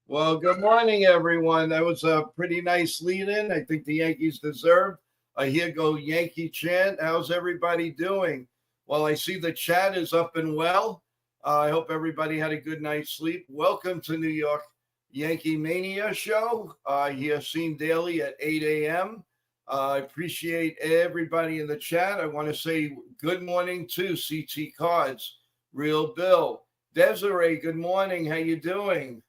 Well, good morning, everyone. That was a pretty nice lead-in. I think the Yankees deserved a "Here Go Yankee" chant. How's everybody doing? Well, I see the chat is up and well. I hope everybody had a good night's sleep. Welcome to New York Yankee Mania show. Here seen daily at 8 a.m. I appreciate everybody in the chat. I want to say good morning to CT Cards, Real Bill, Desiree. Good morning. How you doing?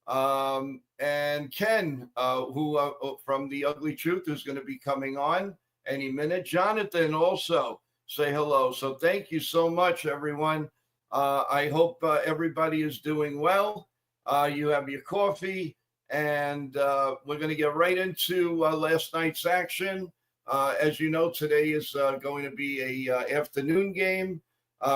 And Ken, who from The Ugly Truth, is going to be coming on any minute. Jonathan also say hello. So thank you so much, everyone. I hope everybody is doing well. You have your coffee, and we're going to get right into last night's action. As you know, today is going to be a afternoon game.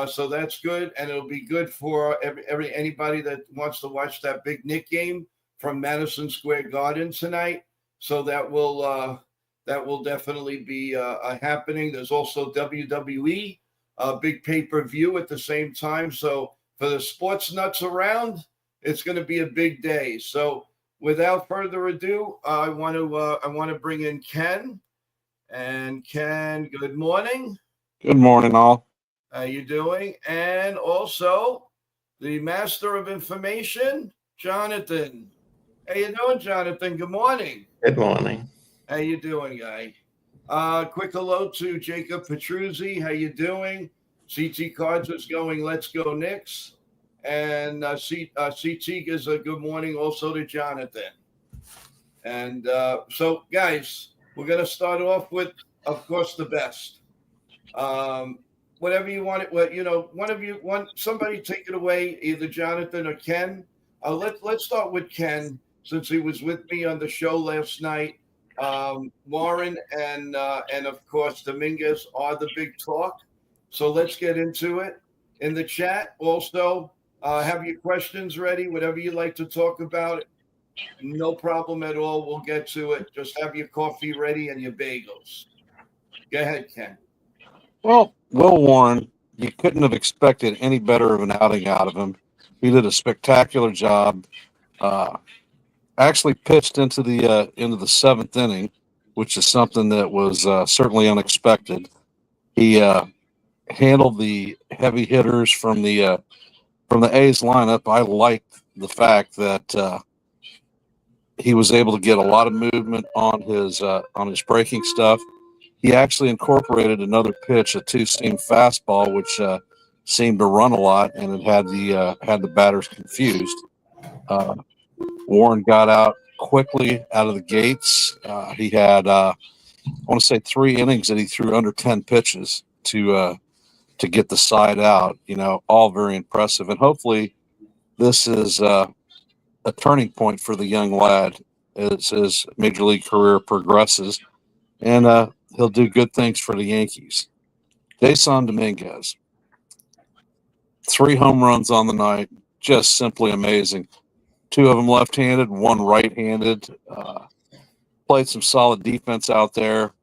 So that's good, and it'll be good for anybody that wants to watch that big Knick game from Madison Square Garden tonight. So that will definitely be happening. There's also WWE, a big pay-per-view at the same time. So for the sports nuts around, it's going to be a big day. So without further ado, I want to bring in Ken. And Ken, good morning. Good morning, all. How you doing? And also the master of information, Jonathan. How you doing, Jonathan? Good morning. Good morning. How you doing, guy? Quick hello to Jacob Petruzzi. How you doing? CT Cards is going, let's go Knicks. And CT gives a good morning also to Jonathan. And so, guys, we're going to start off with, of course, the best. Whatever you want it, somebody take it away, either Jonathan or Ken. Let's start with Ken, since he was with me on the show last night. Warren and of course Dominguez are the big talk. So let's get into it. In the chat, also have your questions ready. Whatever you like to talk about, no problem at all. We'll get to it. Just have your coffee ready and your bagels. Go ahead, Ken. Well, Will Warren, you couldn't have expected any better of an outing out of him. He did a spectacular job. Actually pitched into the seventh inning, which is something that was certainly unexpected. He handled the heavy hitters from the A's lineup. I liked the fact that he was able to get a lot of movement on his breaking stuff. He actually incorporated another pitch, a two-seam fastball, which seemed to run a lot, and it had the batters confused. Warren got out quickly out of the gates. He had, I want to say, 3 innings that he threw under 10 pitches to get the side out. All very impressive, and hopefully this is a turning point for the young lad as his major league career progresses, and he'll do good things for the Yankees. Jason Dominguez, 3 home runs on the night, just simply amazing. 2 of them left-handed, 1 right-handed. Played some solid defense out there.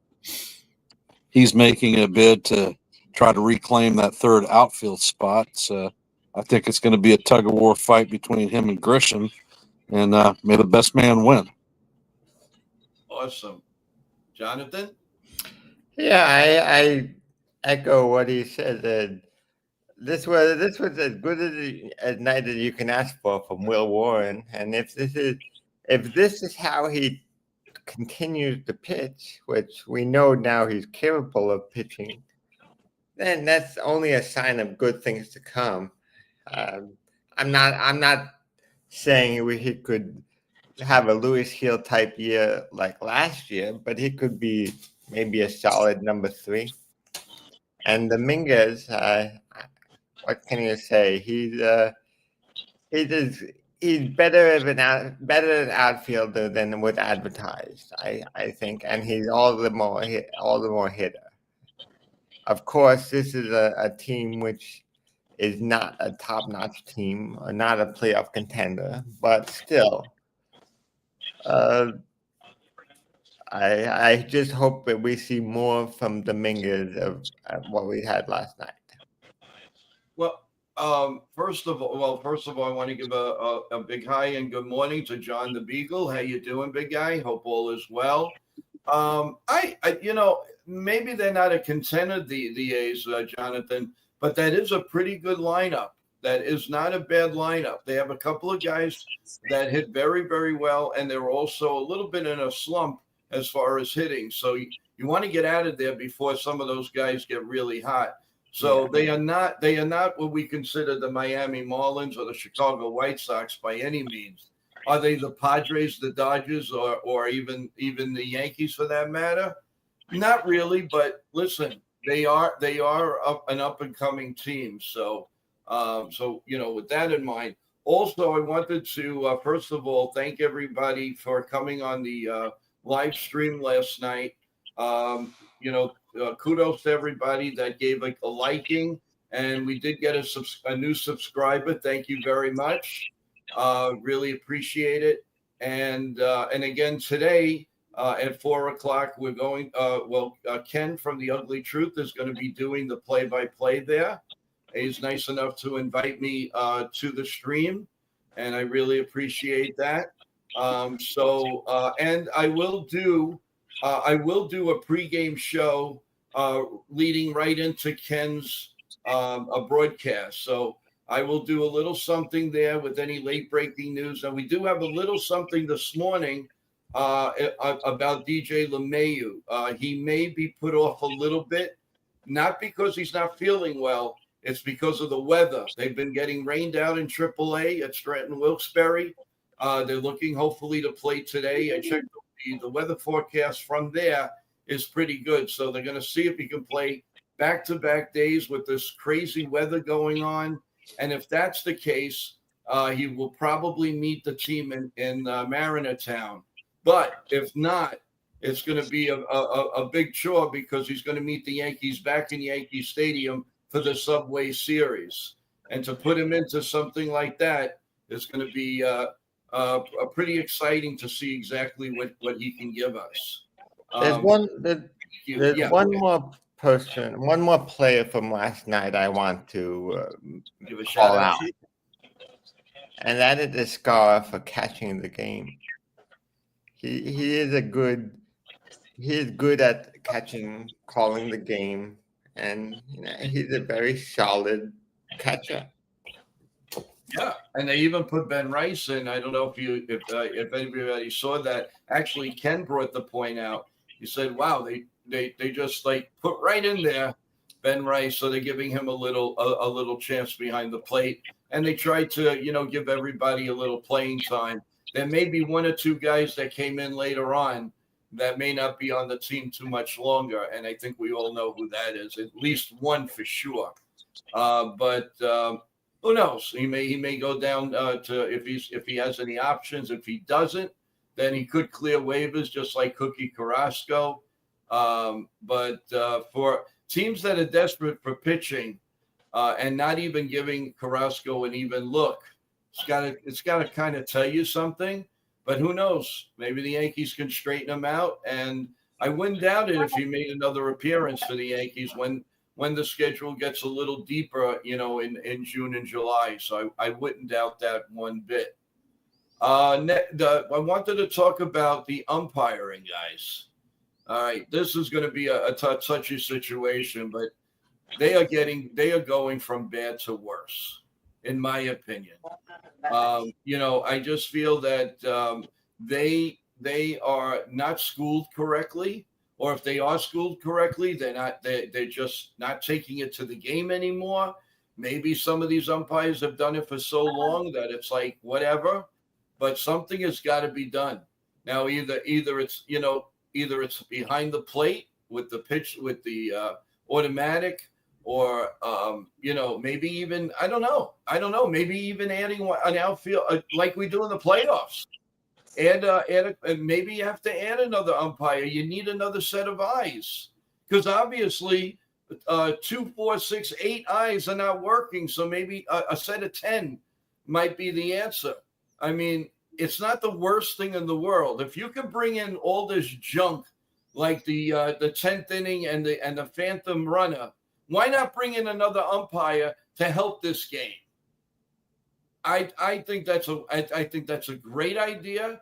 He's making a bid to try to reclaim that 3rd outfield spot. So I think it's going to be a tug-of-war fight between him and Grisham, and may the best man win. Awesome. Jonathan? Yeah, I echo what he said. This was as good a night as you can ask for from Will Warren. And if this is how he continues to pitch, which we know now he's capable of pitching, then that's only a sign of good things to come. I'm not saying he could have a Lewis Hill type year like last year, but he could be maybe a solid number 3. And Dominguez, what can you say? He's better an outfielder than was advertised, I think, and he's all the more hitter. Of course, this is a team which is not a top-notch team or not a playoff contender, but still, I just hope that we see more from Dominguez of what we had last night. Well, first of all, I want to give a big hi and good morning to John the Beagle. How you doing, big guy? Hope all is well. Maybe they're not a contender, the A's, Jonathan, but that is a pretty good lineup. That is not a bad lineup. They have a couple of guys that hit very, very well, and they're also a little bit in a slump as far as hitting. So you want to get out of there before some of those guys get really hot. So they are not what we consider the Miami Marlins or the Chicago White Sox by any means. Are they the Padres, the Dodgers, or even the Yankees for that matter? Not really, but listen, they are an up and coming team. So with that in mind, also I wanted to first of all thank everybody for coming on the live stream last night. Kudos to everybody that gave a liking, and we did get a new subscriber. Thank you very much. Really appreciate it. And again today at 4:00 we're going. Ken from The Ugly Truth is going to be doing the play-by-play there. He's nice enough to invite me to the stream, and I really appreciate that. And I will do a pregame show leading right into Ken's a broadcast. So I will do a little something there with any late breaking news. And we do have a little something this morning about DJ LeMahieu. He may be put off a little bit, not because he's not feeling well. It's because of the weather. They've been getting rained out in AAA at Stratton Wilkes-Barre. They're looking hopefully to play today. I checked the weather forecast from there is pretty good. So they're going to see if he can play back-to-back days with this crazy weather going on. And if that's the case, he will probably meet the team in Marinatown. But if not, it's going to be a big chore because he's going to meet the Yankees back in Yankee Stadium for the Subway Series. And to put him into something like that is going to be pretty exciting to see exactly what he can give us. There's one more person, one more player from last night I want to give a shout out to. And that is the Scar for catching the game. He is good at catching, calling the game, and he's a very solid catcher. Yeah, and they even put Ben Rice in. I don't know if anybody saw that. Actually, Ken brought the point out. He said, "Wow, they just put right in there Ben Rice, so they're giving him a little chance behind the plate, and they tried to give everybody a little playing time. There may be one or two guys that came in later on that may not be on the team too much longer, and I think we all know who that is. At least one for sure. But who knows? He may go down to if he has any options. If he doesn't, then he could clear waivers just like Cookie Carrasco. But for teams that are desperate for pitching and not even giving Carrasco an even look, it's got to kind of tell you something. But who knows? Maybe the Yankees can straighten him out. And I wouldn't doubt it if he made another appearance for the Yankees when the schedule gets a little deeper, in June and July. So I wouldn't doubt that one bit. I wanted to talk about the umpiring, guys. All right, this is going to be a touchy situation, but they are going from bad to worse, in my opinion. I just feel that they are not schooled correctly, or if they are schooled correctly, they're just not taking it to the game anymore. Maybe some of these umpires have done it for so long that it's like whatever, but something has got to be done. Now either it's behind the plate with the pitch with the automatic, or maybe even I don't know, maybe even adding an outfield like we do in the playoffs. And maybe you have to add another umpire. You need another set of eyes because obviously 2, 4, 6, 8 eyes are not working. So maybe a set of 10 might be the answer. I mean, it's not the worst thing in the world. If you could bring in all this junk like the 10th inning and the phantom runner, why not bring in another umpire to help this game? I think that's a great idea.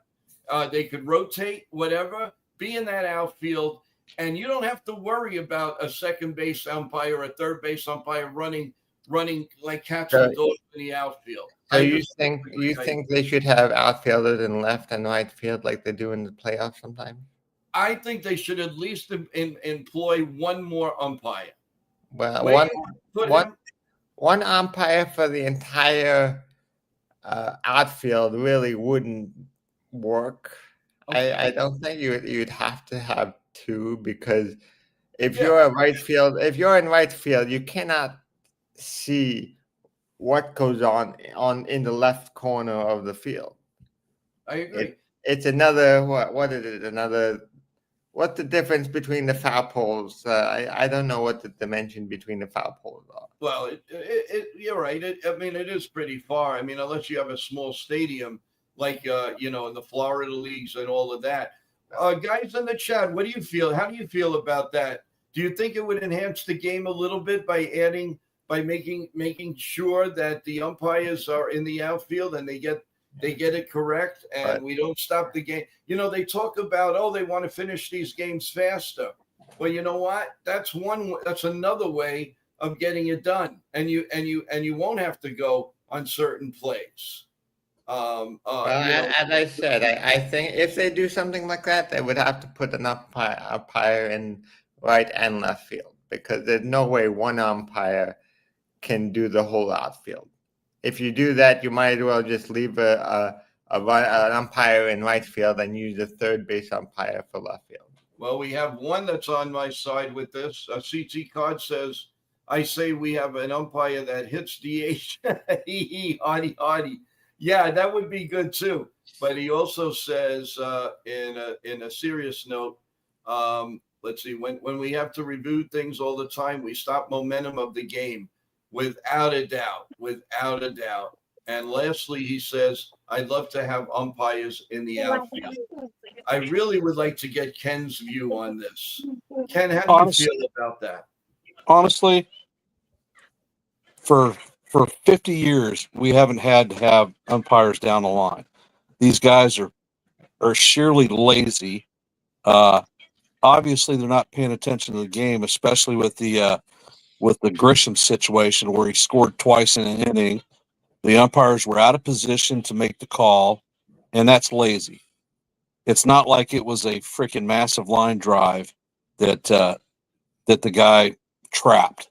They could rotate whatever, be in that outfield, and you don't have to worry about a second base umpire or a third base umpire running like cats and dogs in the outfield. So you think they should have outfielders in left and right field like they do in the playoffs sometimes? I think they should at least employ one more umpire. Well, Where one umpire for the entire outfield really wouldn't work. Okay. I don't think you'd have to have two, because if Yeah. if you're in right field, you cannot see what goes on in the left corner of the field. I agree. It's another what is it? What's the difference between the foul poles? I don't know what the dimension between the foul poles are. Well, you're right. I mean, it is pretty far. I mean, unless you have a small stadium like in the Florida leagues and all of that. Guys in the chat, what do you feel? How do you feel about that? Do you think it would enhance the game a little bit by making sure that the umpires are in the outfield and they get it correct and we don't stop the game? They talk about, they want to finish these games faster. Well, you know what? That's another way of getting it done, and you won't have to go on certain plays. As I said, I think if they do something like that, they would have to put an umpire in right and left field, because there's no way one umpire can do the whole outfield. If you do that, you might as well just leave an umpire in right field and use a third base umpire for left field. Well, we have one that's on my side with this. A CT card says, I say we have an umpire that hits DH. Hardy. Yeah, that would be good too. But he also says, in a serious note, let's see, when we have to review things all the time, we stop momentum of the game, without a doubt. And lastly, he says, I'd love to have umpires in the outfield. I really would like to get Ken's view on this. Ken, how do you feel about that? Honestly, for 50 years, we haven't had to have umpires down the line. These guys are sheerly lazy. Obviously, they're not paying attention to the game, especially with the Grisham situation where he scored twice in an inning. The umpires were out of position to make the call, and that's lazy. It's not like it was a freaking massive line drive that the guy trapped.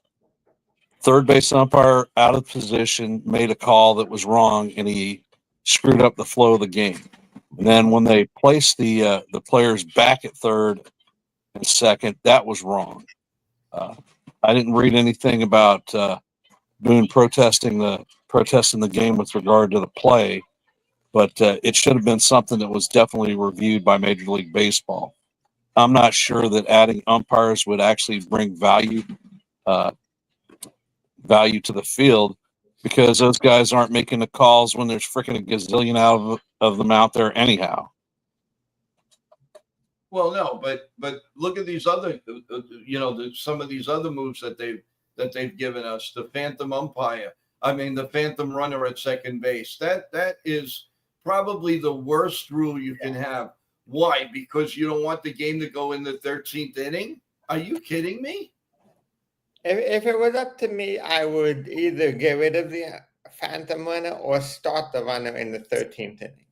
Third base umpire out of position, made a call that was wrong, and he screwed up the flow of the game. And then when they placed the players back at third and second, that was wrong. I didn't read anything about Boone protesting the game with regard to the play, but it should have been something that was definitely reviewed by Major League Baseball. I'm not sure that adding umpires would actually bring value to the field, because those guys aren't making the calls when there's freaking a gazillion of them out there anyhow. Well, no, but look at these other, some of these other moves that they've given us. The phantom umpire. I mean, the phantom runner at second base. That is probably the worst rule you can have. Why? Because you don't want the game to go in the 13th inning? Are you kidding me? If it was up to me, I would either get rid of the phantom runner or start the runner in the 13th inning.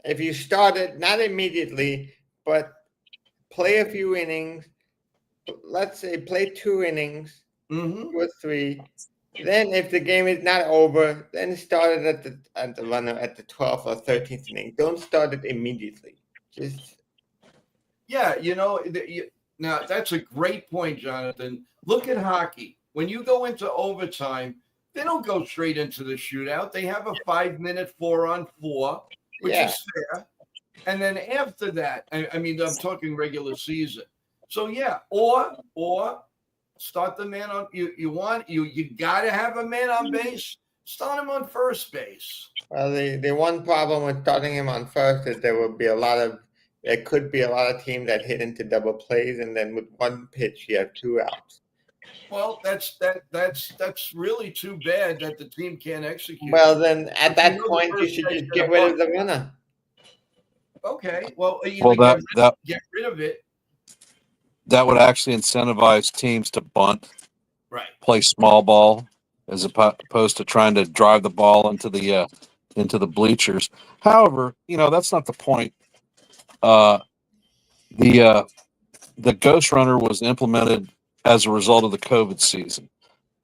If you start it, not immediately, but play a few innings, let's say play 2 innings, 2 or 3. Then if the game is not over, then start it at the runner at the 12th or 13th inning. Don't start it immediately. Now that's a great point, Jonathan. Look at hockey. When you go into overtime, they don't go straight into the shootout. They have a 5-minute 4-on-4, which is fair. And then after that, I mean, I'm talking regular season. So or Start the man on. You got to have a man on base. Start him on first base. Well, the one problem with starting him on first is there could be a lot of teams that hit into double plays, and then with one pitch you have 2 outs. Well, that's really too bad that the team can't execute. Well, then at that the point you first should guy's just gonna get rid of bunt. the runner. Okay, well, get rid of it. That would actually incentivize teams to bunt, Right. play small ball, as opposed to trying to drive the ball into the bleachers. However, that's not the point. The ghost runner was implemented as a result of the COVID season.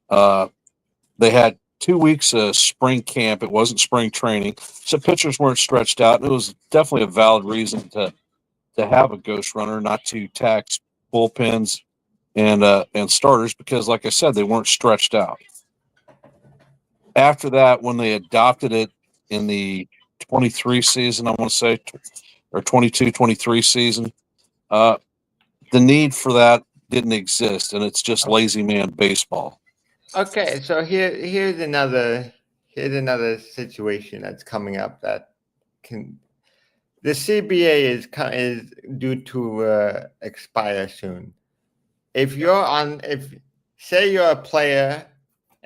They had 2 weeks of spring camp. It wasn't spring training, so pitchers weren't stretched out. And it was definitely a valid reason to have a ghost runner, not to tax bullpens and starters, because, like I said, they weren't stretched out. After that, when they adopted it in the 23 season, I want to say, or 22-23 season, the need for that didn't exist, and it's just lazy man baseball. Okay, so here's another situation that's coming up that the CBA is due to expire soon. If say you're a player,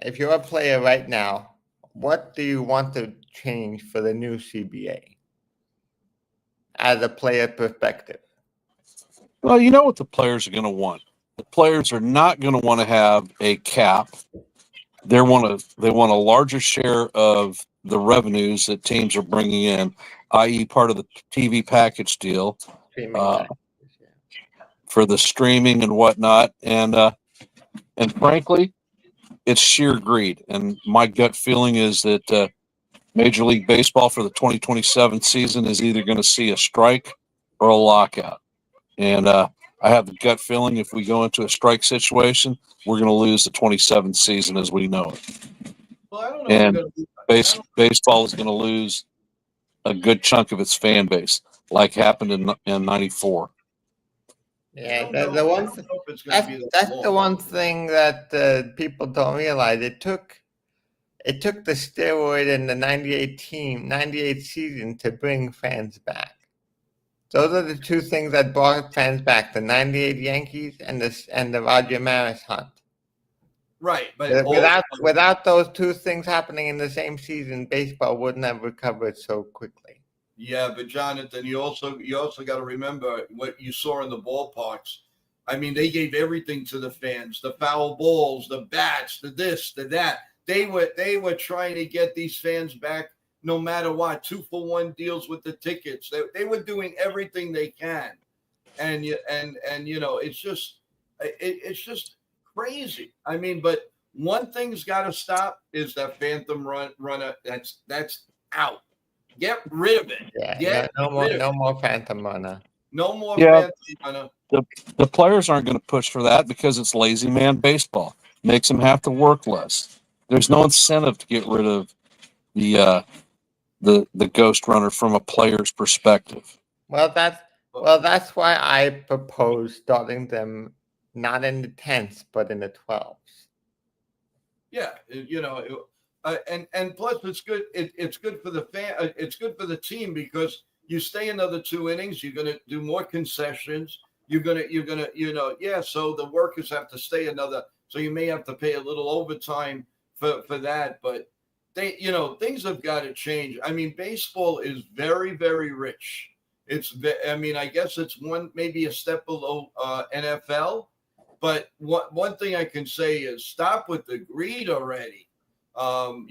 if you're a player right now, what do you want to change for the new CBA as a player perspective? Well, you know what the players are going to want. The players are not going to want to have a cap. They want a larger share of the revenues that teams are bringing in, i.e., part of the TV package deal for the streaming and whatnot. And frankly, it's sheer greed. And my gut feeling is that Major League Baseball for the 2027 season is either going to see a strike or a lockout. And I have the gut feeling if we go into a strike situation, we're going to lose the 27th season as we know it. Well, I don't know. And baseball is going to lose a good chunk of its fan base, like happened in '94. Yeah, that's the one thing that people don't realize. It took the steroid in the 98 season to bring fans back. Those are the 2 things that brought fans back: the '98 Yankees and the Roger Maris hunt. Right, but without those 2 things happening in the same season, baseball wouldn't have recovered so quickly. Yeah, but Jonathan, you also got to remember what you saw in the ballparks. I mean, they gave everything to the fans: the foul balls, the bats, the this, the that. They were trying to get these fans back, no matter what. 2-for-1 deals with the tickets. They were doing everything they can, and it's just crazy. I mean, but one thing's got to stop is that phantom runner. That's out. Get rid of it. Yeah, no more phantom runner. No more phantom runner. The players aren't going to push for that because it's lazy man baseball. Makes them have to work less. There's no incentive to get rid of the ghost runner from a player's perspective. Well, that's why I propose starting them not in the 10th but in the 12th. Yeah, and plus it's good. It's good for the fan. It's good for the team because you stay another 2 innings. You're going to do more concessions. You're gonna So the workers have to stay another. So you may have to pay a little overtime for that. But things have got to change. I mean, baseball is very, very rich. I guess it's maybe a step below NFL. But one thing I can say is stop with the greed already. Do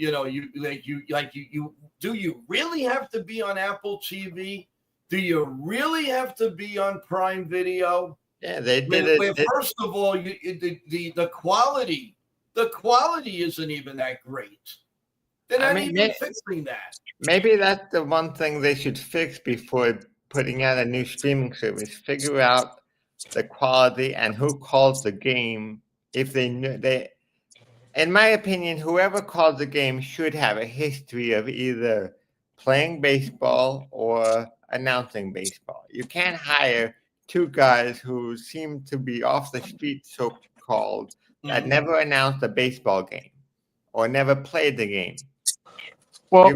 you really have to be on Apple TV? Do you really have to be on Prime Video? Yeah, they did it. First of all, the quality isn't even that great. They're not even fixing that. Maybe that's the one thing they should fix before putting out a new streaming service. Figure out the quality and who calls the game. If in my opinion, whoever calls the game should have a history of either playing baseball or announcing baseball. You can't hire 2 guys who seem to be off the street, so-called, that Mhm. never announced a baseball game or never played the game. Well,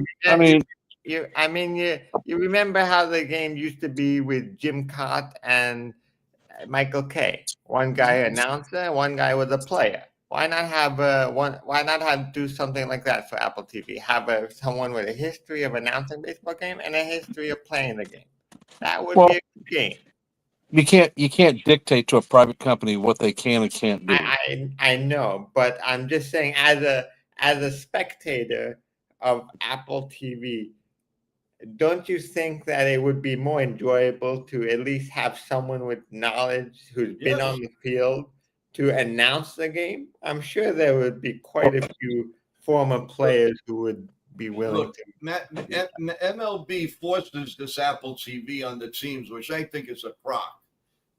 You, I mean, you remember how the game used to be with Jim Cott and Michael Kay. One guy announcer, one guy was a player. Why not have one? Why not have do something like that for Apple TV? Have someone with a history of announcing a baseball game and a history of playing the game. That would well, be a good game. you can't dictate to a private company what they can and can't do. I know, but I'm just saying, as a spectator of Apple TV, don't you think that it would be more enjoyable to at least have someone with knowledge who's been Yes. on the field to announce the game? I'm sure there would be quite a few former players who would be willing Look, to. MLB forces this Apple TV on the teams, which I think is a crock.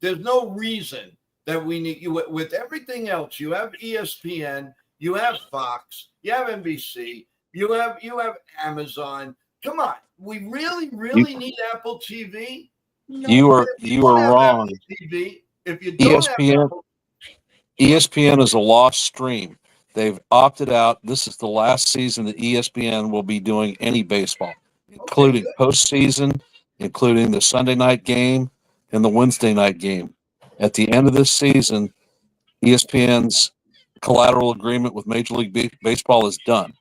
There's no reason that we need you with everything else. You have ESPN, you have Fox, you have NBC, you have Amazon. Come on, we really need Apple TV. You are If you you don't are have wrong. Apple TV, if you don't have ESPN Apple, ESPN is a lost stream. They've opted out. This is the last season that ESPN will be doing any baseball, okay, including good. postseason, including the Sunday night game and the Wednesday night game. At the end of this season, ESPN's collateral agreement with Major League Baseball is done.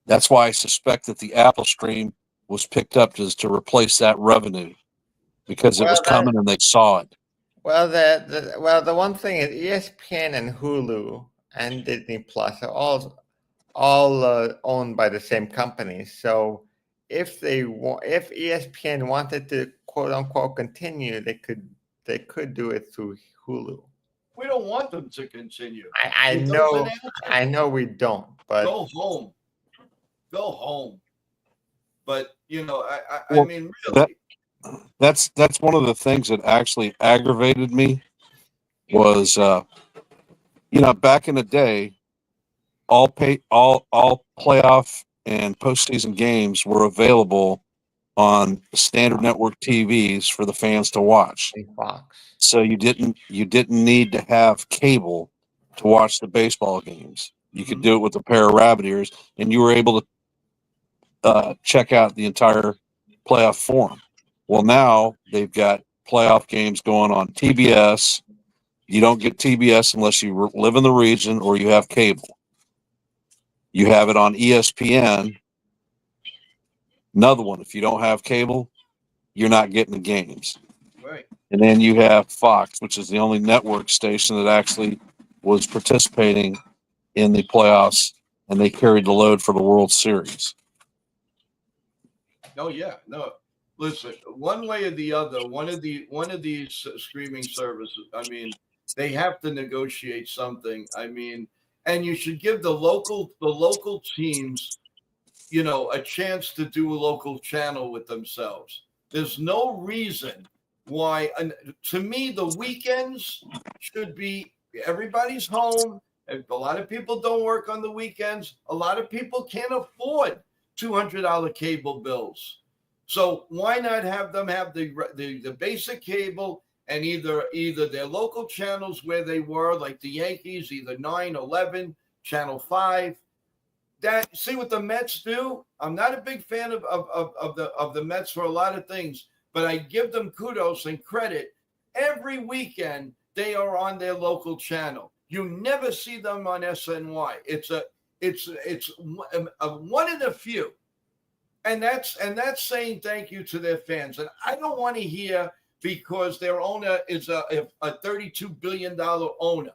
That's why I suspect that the Apple stream was picked up to replace that revenue because it was Well, that coming and they saw it. well the one thing is ESPN and Hulu and Disney Plus are all owned by the same company. So if if ESPN wanted to quote unquote continue, they could do it through Hulu. We don't want them to continue. I With those know announcements, we don't, but go home, go home. But I Well, mean, that really, that's one of the things that actually aggravated me was back in the day all playoff and postseason games were available on standard network TVs for the fans to watch. Fox. So you didn't need to have cable to watch the baseball games. You could do it with a pair of rabbit ears, and you were able to check out the entire playoff form. Well, now they've got playoff games going on TBS. You don't get TBS unless you live in the region or you have cable. You have it on ESPN. Another one, if you don't have cable, you're not getting the games. right? And then you have Fox, which is the only network station that actually was participating in the playoffs, and they carried the load for the World Series. Oh yeah, no. Listen, one way or the other, one of these streaming services. I mean, they have to negotiate something. I mean, and you should give the local teams, a chance to do a local channel with themselves. There's no reason why. And to me, the weekends should be everybody's home. And a lot of people don't work on the weekends. A lot of people can't afford $200 cable bills. So why not have them have the basic cable and either their local channels where they were, like the Yankees, either 9, 11, Channel 5. That see what the Mets do. I'm not a big fan of the Mets for a lot of things, but I give them kudos and credit. Every weekend they are on their local channel. You never see them on SNY. It's one of the few, and that's saying thank you to their fans. And I don't want to hear because their owner is a $32 billion owner.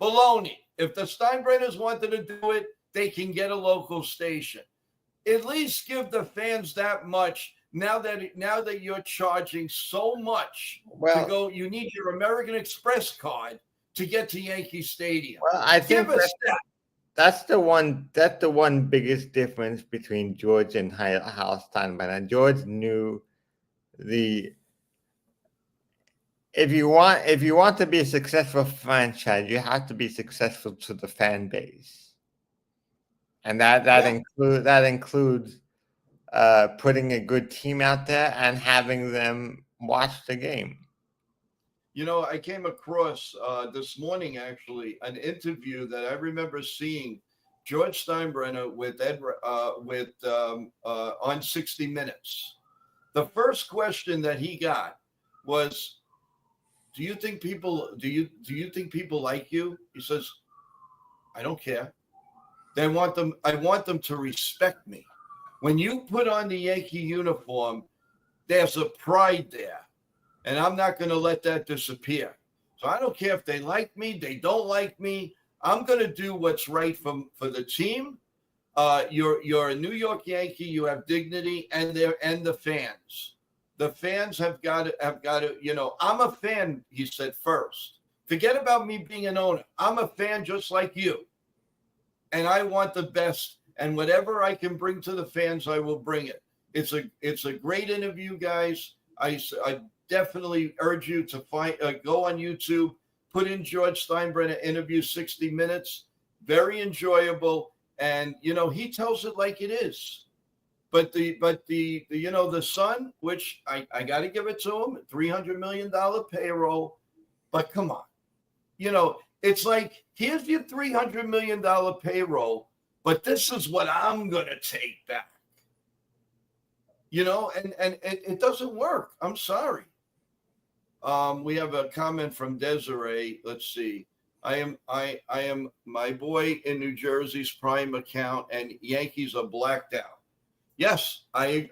Baloney. If the Steinbrenners wanted to do it, they can get a local station. At least give the fans that much. Now that you're charging so much to go, you need your American Express card to get to Yankee Stadium. Well, I think Give us that. that's the one biggest difference between George and Hal Steinbrenner. George knew the if you want to be a successful franchise, you have to be successful to the fan base, and that includes putting a good team out there and having them watch the game. I came across this morning actually an interview that I remember seeing George Steinbrenner with on 60 Minutes. The first question that he got was, "Do you think people like you?" He says, "I don't care. I want them to respect me. When you put on the Yankee uniform, there's a pride there. And I'm not going to let that disappear. So I don't care if they like me, they don't like me. I'm going to do what's right for the team. You're a New York Yankee. You have dignity, and the fans. The fans have got to. I'm a fan. He said first. Forget about me being an owner. I'm a fan just like you, and I want the best. And whatever I can bring to the fans, I will bring it. It's a great interview, guys. I definitely urge you to go on YouTube, put in George Steinbrenner interview 60 Minutes. Very enjoyable, and he tells it like it is. But the Sun, which I got to give it to him, $300 million payroll. But come on, it's like, here's your $300 million payroll, but this is what I'm gonna take back. And it doesn't work. I'm sorry. We have a comment from Desiree. Let's see. I am my boy in New Jersey's prime account, and Yankees are blacked out. Yes, I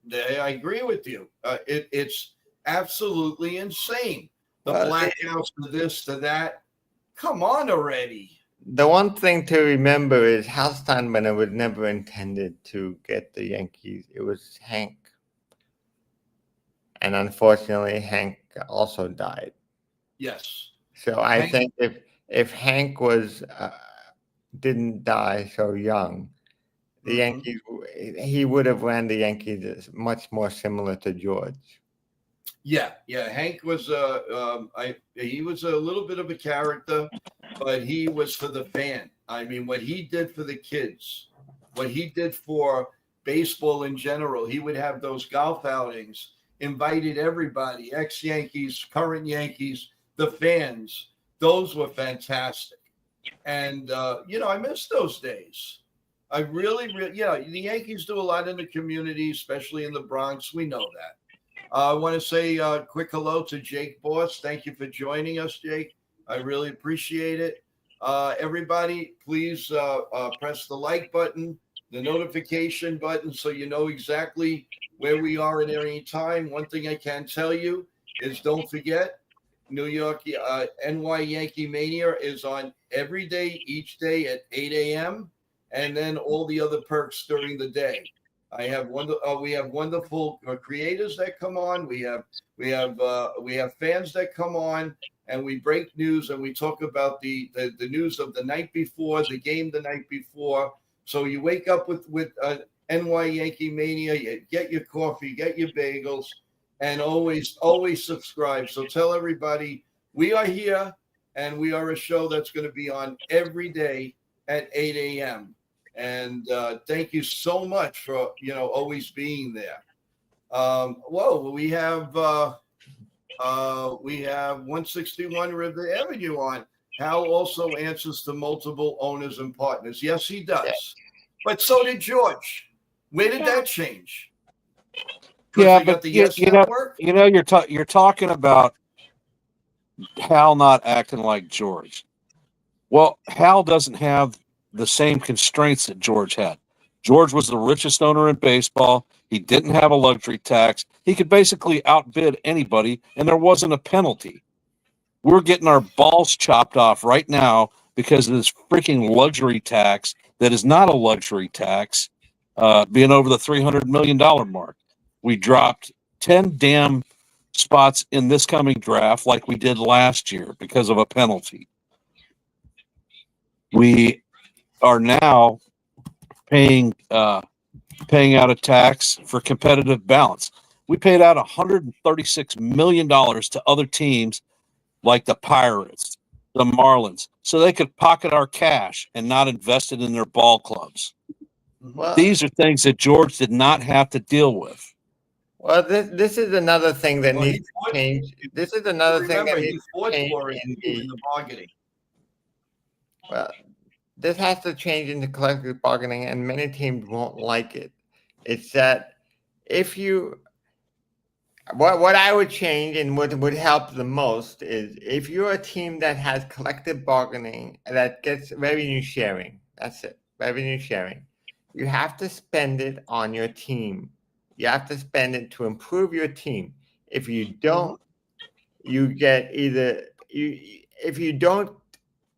agree with you. It's absolutely insane. The blackouts to this, to that. Come on already. The one thing to remember is Hal Steinbrenner was never intended to get the Yankees. It was Hank. And unfortunately, Hank also died. Yes. So I think if Hank didn't die so young, the Yankees, he would have ran the Yankees much more similar to George. Yeah. Hank was he was a little bit of a character, but he was for the fan. I mean, what he did for the kids, what he did for baseball in general. He would have those golf outings, invited everybody, ex-Yankees, current Yankees, the fans. Those were fantastic. And I miss those days. I really, the Yankees do a lot in the community, especially in the Bronx. We know that. I want to say a quick hello to Jake Boss. Thank you for joining us, Jake. I really appreciate it. Everybody, please press the like button, the notification button, so you know exactly where we are at any time. One thing I can tell you is, don't forget, New York, NY Yankee Mania is on every day, each day at 8 a.m., and then all the other perks during the day. We have wonderful creators that come on. We have fans that come on, and we break news, and we talk about the news of the night before, the game the night before. So you wake up with NY Yankee Mania, you get your coffee, get your bagels, and always subscribe. So tell everybody we are here, and we are a show that's going to be on every day at 8 a.m. And thank you so much for always being there. We have 161 River Avenue on. Hal also answers to multiple owners and partners. Yes, he does. Yeah. But so did George. Where did that change? Yeah, but you're talking about Hal not acting like George. Well, Hal doesn't have the same constraints that George had. George was the richest owner in baseball. He didn't have a luxury tax. He could basically outbid anybody, and there wasn't a penalty. We're getting our balls chopped off right now because of this freaking luxury tax that is not a luxury tax, being over the $300 million mark. We dropped 10 damn spots in this coming draft like we did last year because of a penalty. We are now paying out a tax for competitive balance. We paid out $136 million to other teams like the Pirates, the Marlins, so they could pocket our cash and not invest it in their ball clubs. Well, these are things that George did not have to deal with. Well, this is another thing that Well, he needs to fought. change. This is another thing Remember, that he needs to fought change for it in too in the the. bargaining. Well, this has to change into collective bargaining, and many teams won't like it. It's that if you, what I would change and what would help the most is if you're a team that has collective bargaining that gets revenue sharing. That's it, revenue sharing. You have to spend it on your team. You have to spend it to improve your team. If you don't, you get either you if you don't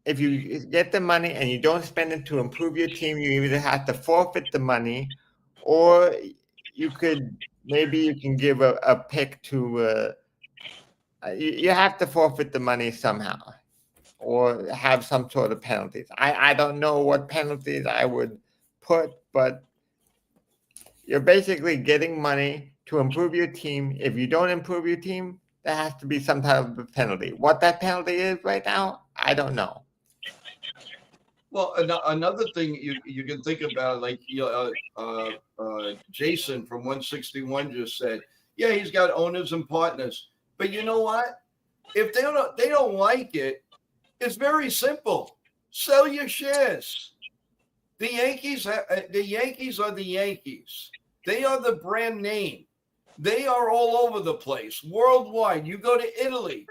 if you get the money and you don't spend it to improve your team, you either have to forfeit the money, or you could maybe you can give a pick to you have to forfeit the money somehow or have some sort of penalties. I don't know what penalties I would put, but you're basically getting money to improve your team. If you don't improve your team, there has to be some type of penalty. What that penalty is right now, I don't know. Well, another thing you can think about, like Jason from 161 just said, yeah, he's got owners and partners, but you know what? If they don't like it, it's very simple. Sell your shares. The Yankees are the Yankees. They are the brand name. They are all over the place, worldwide. You go to Italy,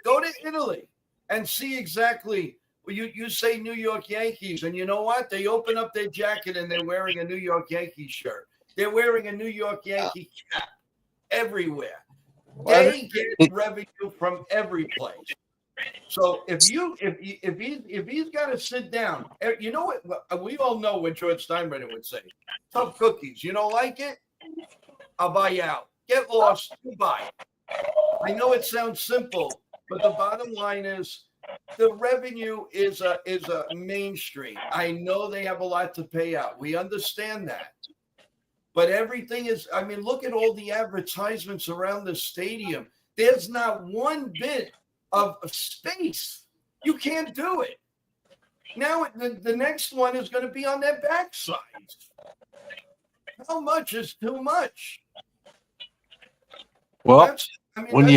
and see exactly. You say New York Yankees, and you know what? They open up their jacket and they're wearing a New York Yankees shirt. They're wearing a New York Yankee cap everywhere. They get revenue from every place. So if he's got to sit down, you know what? We all know what George Steinbrenner would say: "Tough cookies. You don't like it? I'll buy you out. Get lost. Goodbye." I know it sounds simple, but the bottom line is the revenue is a mainstream. I know they have a lot to pay out. We understand that. But everything is, I mean, look at all the advertisements around the stadium. There's not one bit of space. You can't do it. Now the next one is going to be on their backside. How much is too much? Well, when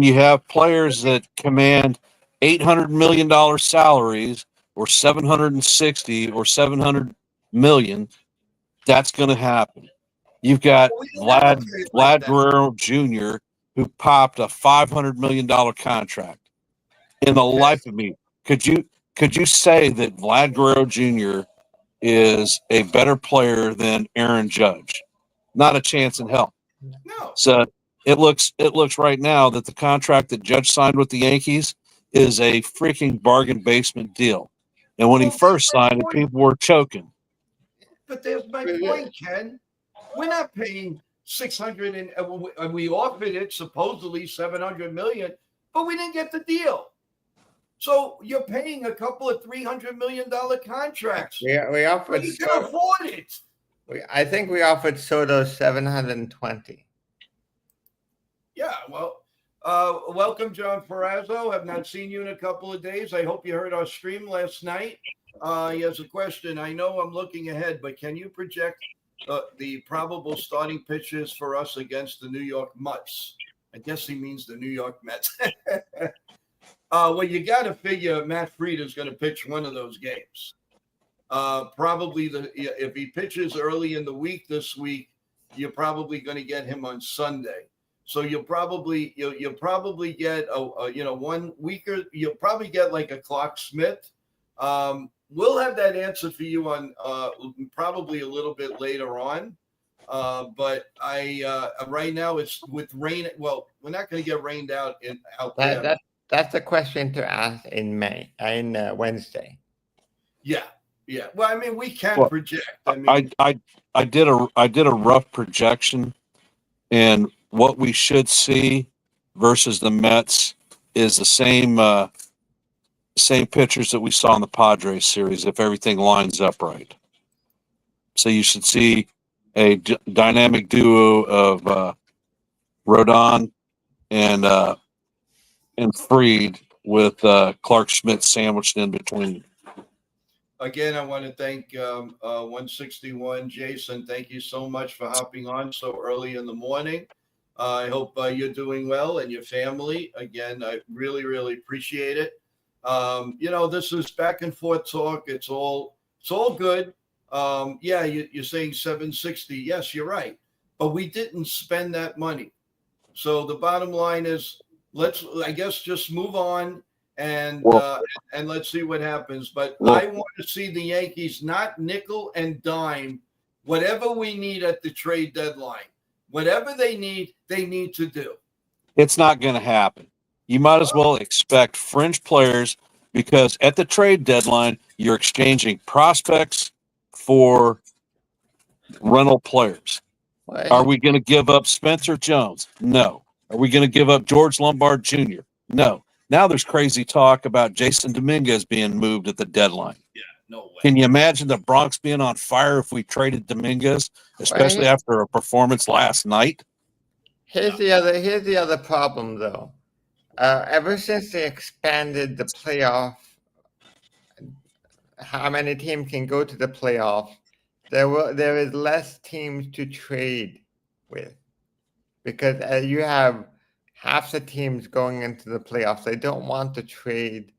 you have players that command $800 million salaries, or 760 or 700 million, that's going to happen. You've got Vlad Guerrero Jr., who popped a $500 million contract. In the life of me, could you say that Vlad Guerrero Jr. is a better player than Aaron Judge? Not a chance in hell. No. So it looks right now that the contract that Judge signed with the Yankees is a freaking bargain basement deal. And when he first signed it, people were choking. But there's my point, Ken. We're not paying 600 and we offered it supposedly 700 million, but we didn't get the deal. So you're paying a couple of $300 million contracts. We offered. You can afford it. I think we offered Soto 720. Yeah, well, welcome, John Ferrazzo. Have not seen you in a couple of days. I hope you heard our stream last night. He has a question. I know I'm looking ahead, but can you project the probable starting pitchers for us against the New York Mets? I guess he means the New York Mets. Well, you got to figure Matt Fried is going to pitch one of those games. Probably if he pitches early in the week this week, you're probably going to get him on Sunday. So you'll probably get a 1 weeker. You'll probably get like a Clark Smith. We'll have that answer for you on probably a little bit later on. But right now it's with rain. Well, we're not going to get rained out out there. That's a question to ask in Wednesday. Yeah. Well, I mean, we can project. I mean, I did a rough projection, and what we should see versus the Mets is the same pitchers that we saw in the Padres series if everything lines up right. So you should see a dynamic duo of Rodon and Fried with Clark Schmidt sandwiched in between. again, I want to thank 161 Jason. Thank you so much for hopping on so early in the morning. I hope you're doing well and your family. Again, I really, really appreciate it. This is back and forth talk. It's all good. Yeah, you're saying 760. Yes, you're right. But we didn't spend that money. So the bottom line is, I guess, just move on and Well, uh, and let's see what happens. But well, I want to see the Yankees not nickel and dime whatever we need at the trade deadline. Whatever they need to do. it's not going to happen. You might as well expect fringe players because at the trade deadline, you're exchanging prospects for rental players. Are Well, we going to give up Spencer Jones? No. Are we going to give up George Lombard Jr.? No. Now there's crazy talk about Jason Dominguez being moved at the deadline. Yeah, no way. Can you imagine the Bronx being on fire if we traded Dominguez, especially after a performance last night? here's the other problem though. Ever since they expanded the playoff, how many teams can go to the playoff, there is less teams to trade with because you have half the teams going into the playoffs. They don't want to trade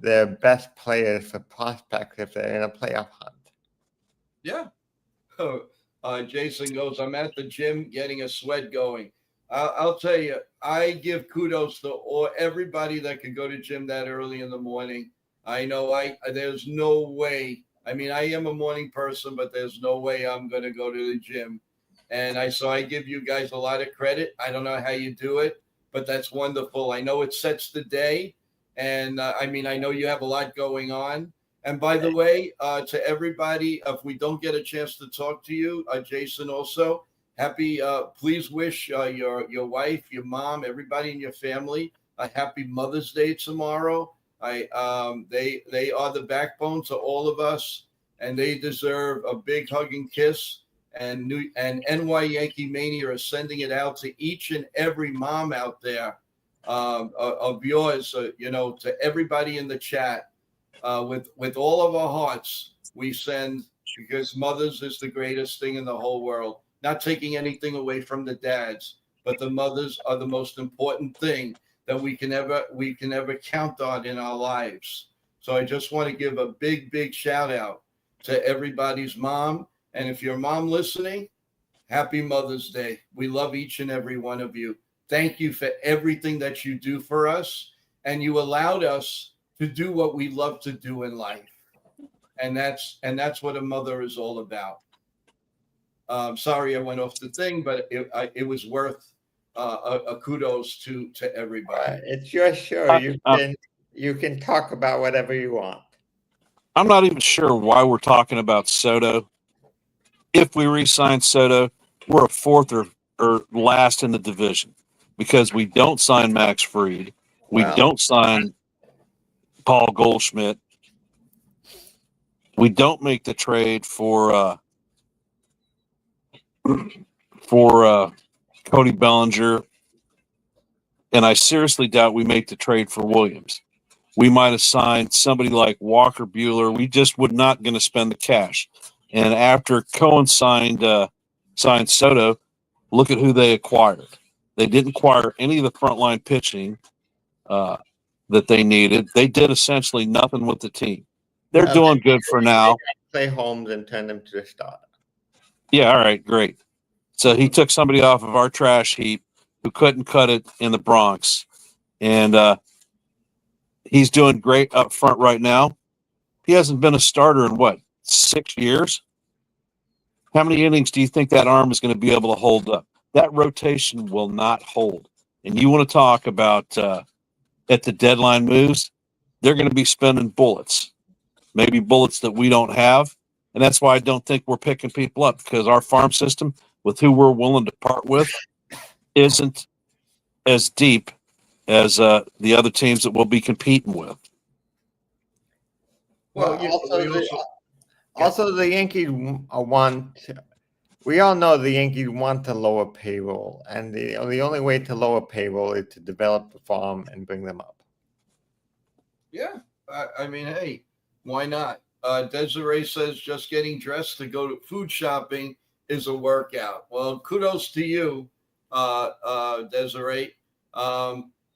their best players for prospects if they're in a playoff hunt. Yeah. Jason goes, I'm at the gym getting a sweat going. I'll tell you, I give kudos to everybody that can go to gym that early in the morning. I know there's no way. I mean, I am a morning person, but there's no way I'm going to go to the gym. And I give you guys a lot of credit. I don't know how you do it, but that's wonderful. I know it sets the day. And I know you have a lot going on. And by the way, to everybody, if we don't get a chance to talk to you, Jason, also happy. Please wish your wife, your mom, everybody in your family a happy Mother's Day tomorrow. They are the backbone to all of us, and they deserve a big hug and kiss. And NY Yankee Mania are sending it out to each and every mom out there of yours. To everybody in the chat. With all of our hearts, we send, because mothers is the greatest thing in the whole world. Not taking anything away from the dads, but the mothers are the most important thing that we can ever count on in our lives. So I just want to give a big shout out to everybody's mom. And if your mom listening, happy Mother's Day. We love each and every one of you. Thank you for everything that you do for us, and you allowed us to do what we love to do in life, and that's what a mother is all about. Sorry, I went off the thing, but it was worth a kudos to everybody. It's your show. You can talk about whatever you want. I'm not even sure why we're talking about Soto. If we re-sign Soto, we're a fourth or last in the division because we don't sign Max Fried. We don't sign Paul Goldschmidt. We don't make the trade for Cody Bellinger, and I seriously doubt we make the trade for Williams. We might have signed somebody like Walker Buehler. We just would not going to spend the cash. And after Cohen signed Soto, look at who they acquired. They didn't acquire any of the frontline pitching that they needed. They did essentially nothing with the team. They're doing good for now. Play Holmes and turn them to a starter. Yeah, all right, great. So he took somebody off of our trash heap who couldn't cut it in the Bronx, and he's doing great up front right now. He hasn't been a starter in 6 years? How many innings do you think that arm is going to be able to hold up? That rotation will not hold. And you want to talk about at the deadline moves, they're going to be spending bullets, maybe bullets that we don't have. And that's why I don't think we're picking people up, because our farm system with who we're willing to part with isn't as deep as the other teams that we'll be competing with. Well, also the Yankees want. We all know the Yankees want to lower payroll, and the only way to lower payroll is to develop the farm and bring them up. Yeah, hey, why not? Desiree says just getting dressed to go to food shopping is a workout. Well, kudos to you, Desiree.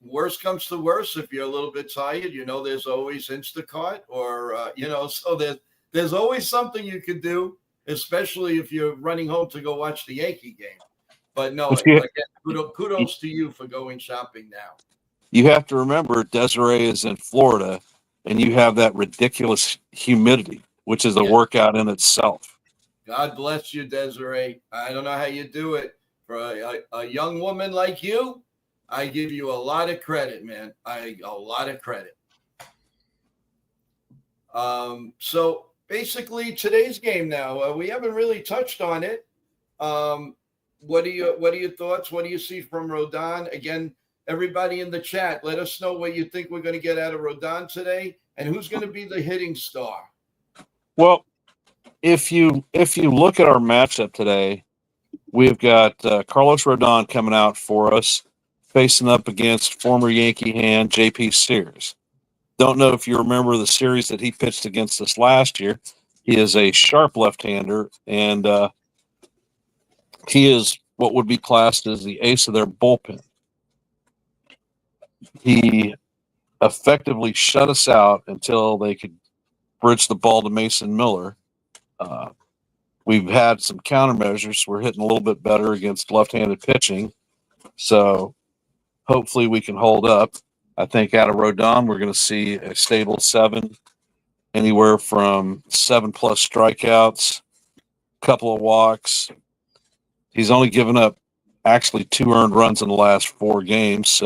Worst comes to worst, if you're a little bit tired, there's always Instacart or, so there's always something you could do, especially if you're running home to go watch the Yankee game. But no, again, kudos to you for going shopping now. You have to remember Desiree is in Florida and you have that ridiculous humidity, which is a workout in itself. God bless you, Desiree. I don't know how you do it. For a young woman like you, I give you a lot of credit, man. A lot of credit. So basically today's game now, we haven't really touched on it. What are your thoughts? What do you see from Rodon? Again, everybody in the chat, let us know what you think we're going to get out of Rodon today and who's going to be the hitting star. Well, if you look at our matchup today, we've got Carlos Rodon coming out for us, facing up against former Yankee hand J.P. Sears. Don't know if you remember the series that he pitched against us last year. He is a sharp left-hander, and he is what would be classed as the ace of their bullpen. He effectively shut us out until they could bridge the ball to Mason Miller. We've had some countermeasures. We're hitting a little bit better against left-handed pitching, so hopefully we can hold up. I think out of Rodon, we're going to see a stable 7, anywhere from 7+ strikeouts, couple of walks. He's only given up actually 2 earned runs in the last 4 games.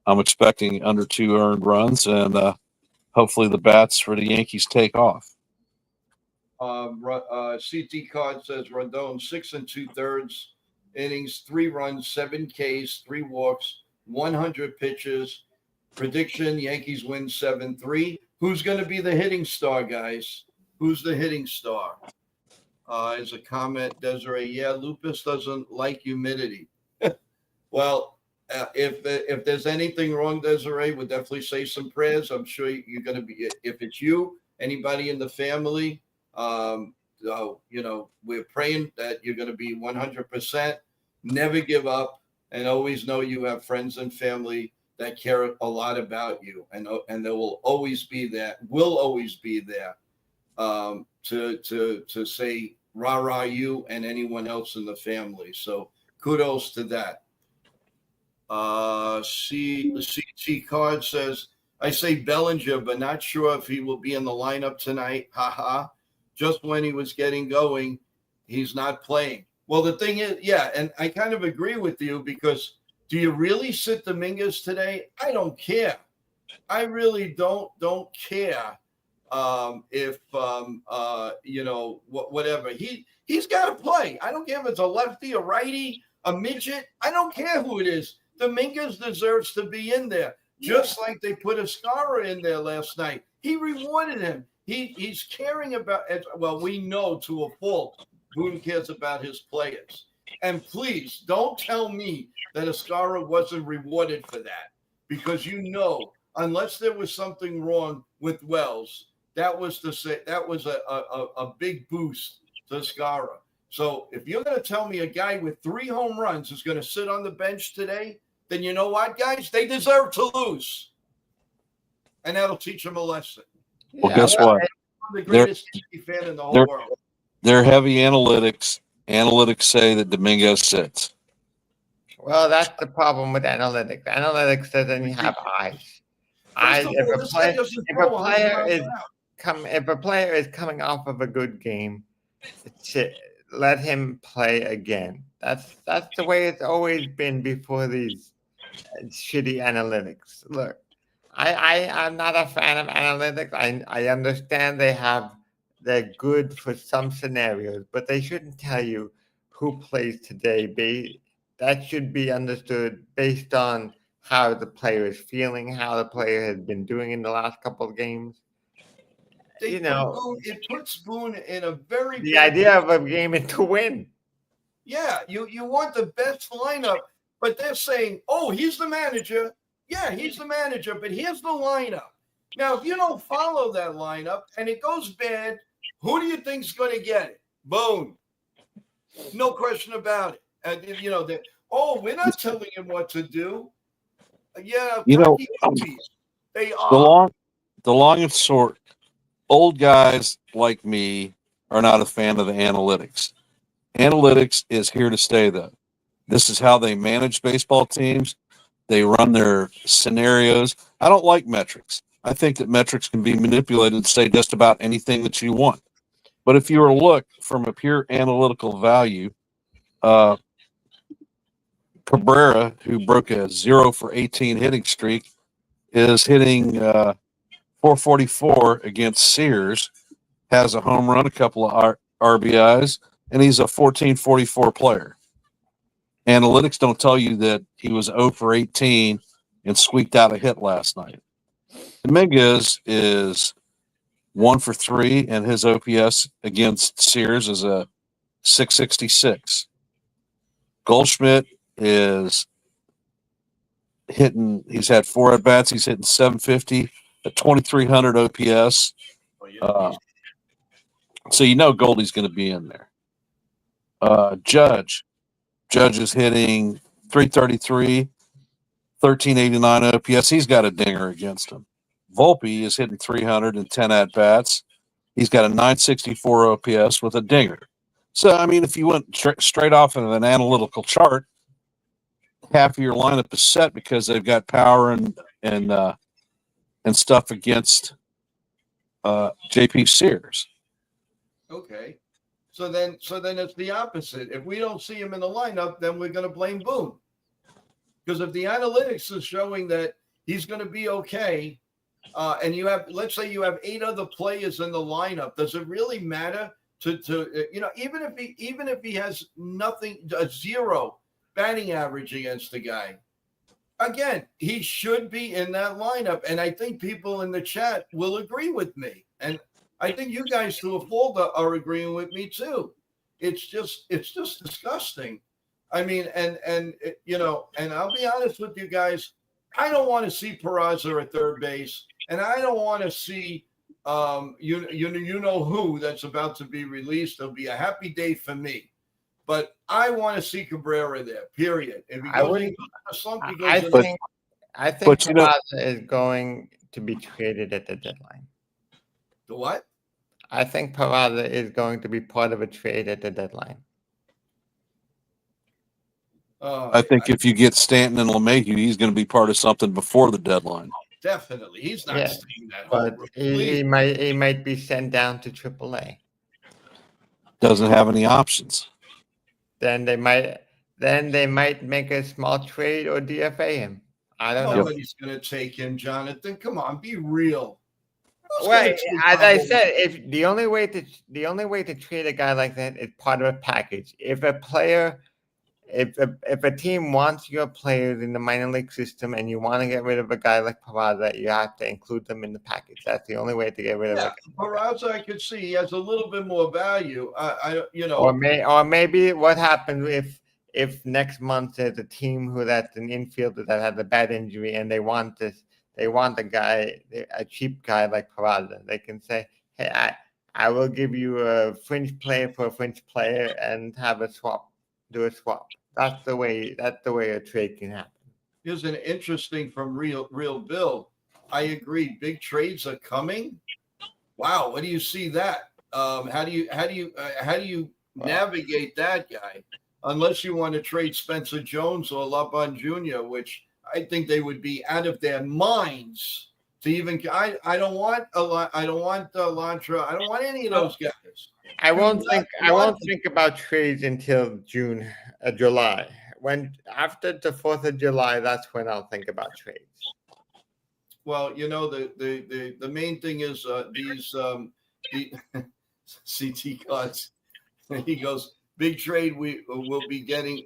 I'm expecting under 2 earned runs, and hopefully the bats for the Yankees take off. CT Card says Rodon 6 2/3 innings, 3 runs, 7 Ks, 3 walks, 100 pitches. Prediction: Yankees win 7-3. Who's going to be the hitting star, guys? Who's the hitting star? As a comment, Desiree, yeah, Lupus doesn't like humidity. Well, if there's anything wrong, Desiree, we'll definitely say some prayers. I'm sure you're going to be, if it's you, anybody in the family, we're praying that you're going to be 100%, never give up, and always know you have friends and family that care a lot about you, and they will always be there, to say rah you and anyone else in the family. So kudos to that. The CT Card says, I say Bellinger, but not sure if he will be in the lineup tonight. Haha. Just when he was getting going, he's not playing. Well, the thing is, yeah, and I kind of agree with you, because do you really sit Dominguez today? I don't care. I really don't care whatever. He's got to play. I don't care if it's a lefty, a righty, a midget. I don't care who it is. Dominguez deserves to be in there, just like they put Escara in there last night. He rewarded him. He's caring about, well, we know to a fault, Boone cares about his players. And please don't tell me that Escara wasn't rewarded for that, because unless there was something wrong with Wells, that was a big boost to Escara. So if you're going to tell me a guy with 3 home runs is going to sit on the bench today, then you know what, guys? They deserve to lose. And that'll teach them a lesson. Well, guess what? I'm the greatest fan in the whole world. They're heavy analytics. Analytics say that Dominguez sits. Well, that's the problem with analytics. Analytics doesn't have eyes. If a player is coming off of a good game, let him play again. That's the way it's always been before these shitty analytics. Look, I'm not a fan of analytics. I understand they're good for some scenarios, but they shouldn't tell you who plays today. That should be understood based on how the player is feeling, how the player has been doing in the last couple of games. It puts Boone in a very the idea of a game is to win. Yeah, you want the best lineup, but they're saying, oh, he's the manager. Yeah, he's the manager, but here's the lineup. Now, if you don't follow that lineup and it goes bad, who do you think's going to get it? Boone. No question about it. And we're not telling him what to do. Yeah, You know, turkey cookies. They the are. long, the long and short, old guys like me are not a fan of the analytics. Analytics is here to stay, though. This is how they manage baseball teams. They run their scenarios. I don't like metrics. I think that metrics can be manipulated to say just about anything that you want. But if you were to look from a pure analytical value, uh, Cabrera, who broke a 0 for 18 hitting streak, is hitting 444 against Sears, has a home run, a couple of RBIs, and he's a 1444 player. Analytics don't tell you that he was 0 for 18 and squeaked out a hit last night. Dominguez is 1 for 3, and his OPS against Sears is a 666. Goldschmidt is he's had 4 at bats. He's hitting 750, a 2300 OPS. So Goldie's going to be in there. Judge is hitting 333, 1389 OPS. He's got a dinger against him. Volpe is hitting 310 at bats. He's got a 964 OPS with a dinger. So, I mean, if you went straight off of an analytical chart, half of your lineup is set because they've got power and stuff against JP Sears. Okay. So then it's the opposite. If we don't see him in the lineup, then we're going to blame Boone. Because if the analytics is showing that he's going to be okay, and let's say you have 8 other players in the lineup, does it really matter even if he has nothing, a 0 batting average against the guy? Again, he should be in that lineup, and I think people in the chat will agree with me. And I think you guys to a fault are agreeing with me too. It's just disgusting. I mean, and I'll be honest with you guys. I don't want to see Peraza at third base, and I don't want to see who that's about to be released. It'll be a happy day for me. But I want to see Cabrera there. Period. If he goes into a slump, he goes in. I think Peraza is going to be traded at the deadline. The what? I think Peraza is going to be part of a trade at the deadline. I think if you get Stanton and LeMahieu, he's going to be part of something before the deadline. Definitely, he's not staying that. But he might be sent down to AAA. Doesn't have any options. Then they might make a small trade or DFA him. I don't know. Nobody's going to take him, Jonathan. Come on, be real. Well, as I said, if the only way to trade a guy like that is part of a package. If a team wants your players in the minor league system and you want to get rid of a guy like Peraza, you have to include them in the package. That's the only way to get rid of him. Peraza, I could see he has a little bit more value. Or maybe what happens if next month there's a team that's an infielder that has a bad injury and they want a cheap guy like Peraza. They can say, hey, I will give you a fringe player for a fringe player and have a swap. Do a swap. That's the way a trade can happen. Here's an interesting from Real Bill. I agree. Big trades are coming. Wow, what do you see that? How do you navigate that guy? Unless you want to trade Spencer Jones or LeBron Jr., which I think they would be out of their minds to even. I don't want Elantra. I don't want any of those guys. I won't think about trades until July. When after the 4th of July, that's when I'll think about trades. Well, the main thing is these CT cards. He goes, big trade. We'll be getting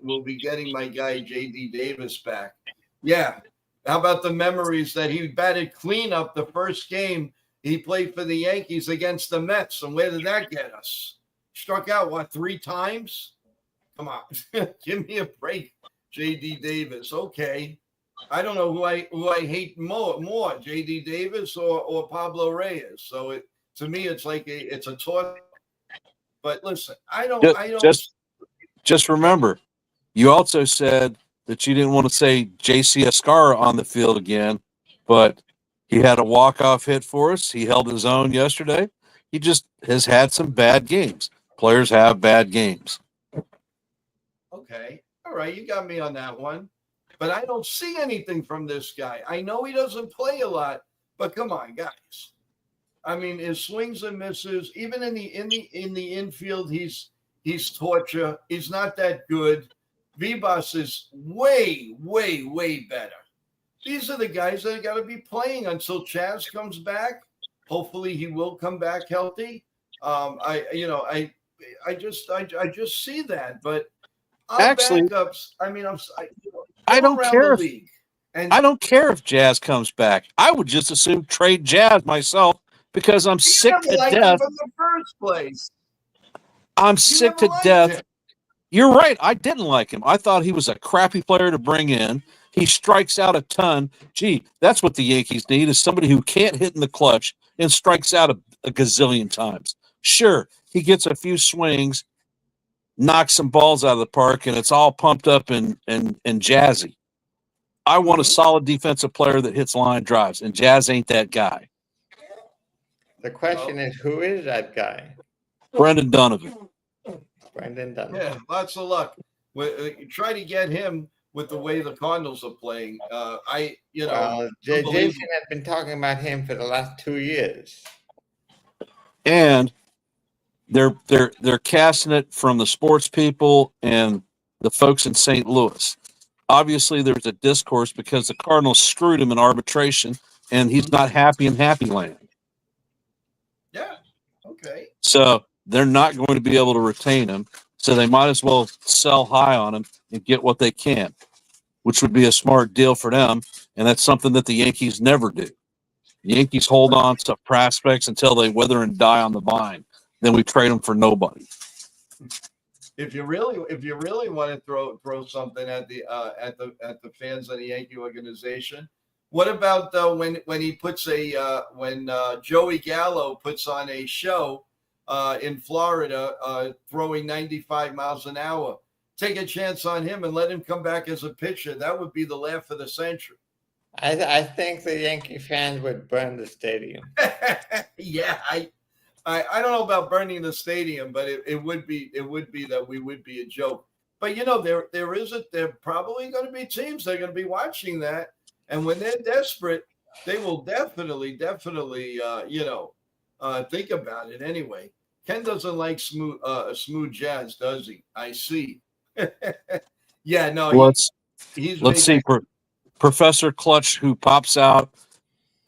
my guy JD Davis back. Yeah. How about the memories that he batted cleanup the first game he played for the Yankees against the Mets? And where did that get us? Struck out, 3 times? Come on. Give me a break, JD Davis. Okay. I don't know who I hate more, J.D. Davis or Pablo Reyes. So to me it's like it's a toss. But listen, I don't. Just remember, you also said that you didn't want to say J.C. Escarra on the field again, but he had a walk-off hit for us. He held his own yesterday. He just has had some bad games. Players have bad games. Okay, all right, you got me on that one. But I don't see anything from this guy. I know he doesn't play a lot, but come on, guys. I mean, his swings and misses, even in the infield, he's torture. He's not that good. Vivas is way, way, way better. These are the guys that got to be playing until Chaz comes back. Hopefully, he will come back healthy. I just see that, but our Actually, backups. I mean, I all don't around the care if league, and I don't care if Jazz comes back. I would just assume trade Jazz myself because I'm you sick never to liked him death. from the first place. I'm You sick never to liked death. him. You're right. I didn't like him. I thought he was a crappy player to bring in. He strikes out a ton. Gee, that's what the Yankees need is somebody who can't hit in the clutch and strikes out a gazillion times. Sure, he gets a few swings, knocks some balls out of the park, and it's all pumped up and jazzy. I want a Mhm. solid defensive player that hits line drives, and Jazz ain't that guy. The question Well, is, who is that guy? Brendan Donovan. Brendan Dunn. yeah, lots of luck. Try to get him with the way the Cardinals are playing. Well, Jason Unbelievable. has been talking about him for the last 2 years. And they're casting it from the sports people and the folks in St. Louis. Obviously, there's a discourse because the Cardinals screwed him in arbitration, and he's not happy in Happy Land. Yeah. Okay. So they're not going to be able to retain him. So they might as well sell high on him and get what they can, which would be a smart deal for them. And that's something that the Yankees never do. The Yankees hold on to prospects until they wither and die on the vine. Then we trade them for nobody. If you really want to throw something at the fans of the Yankee organization, what about when he puts when Joey Gallo puts on a show in Florida throwing 95 miles an hour? Take a chance on him and let him come back as a pitcher. That would be the laugh of the century. I think the Yankee fans would burn the stadium. Yeah, I don't know about burning the stadium, but it would be that we would be a joke. But there probably going to be teams that are going to be watching that, and when they're desperate, they will definitely think about it anyway. Ken doesn't like smooth jazz, does he? I see. Yeah, no, Let's he's let's made see. that. Professor Clutch, who pops out,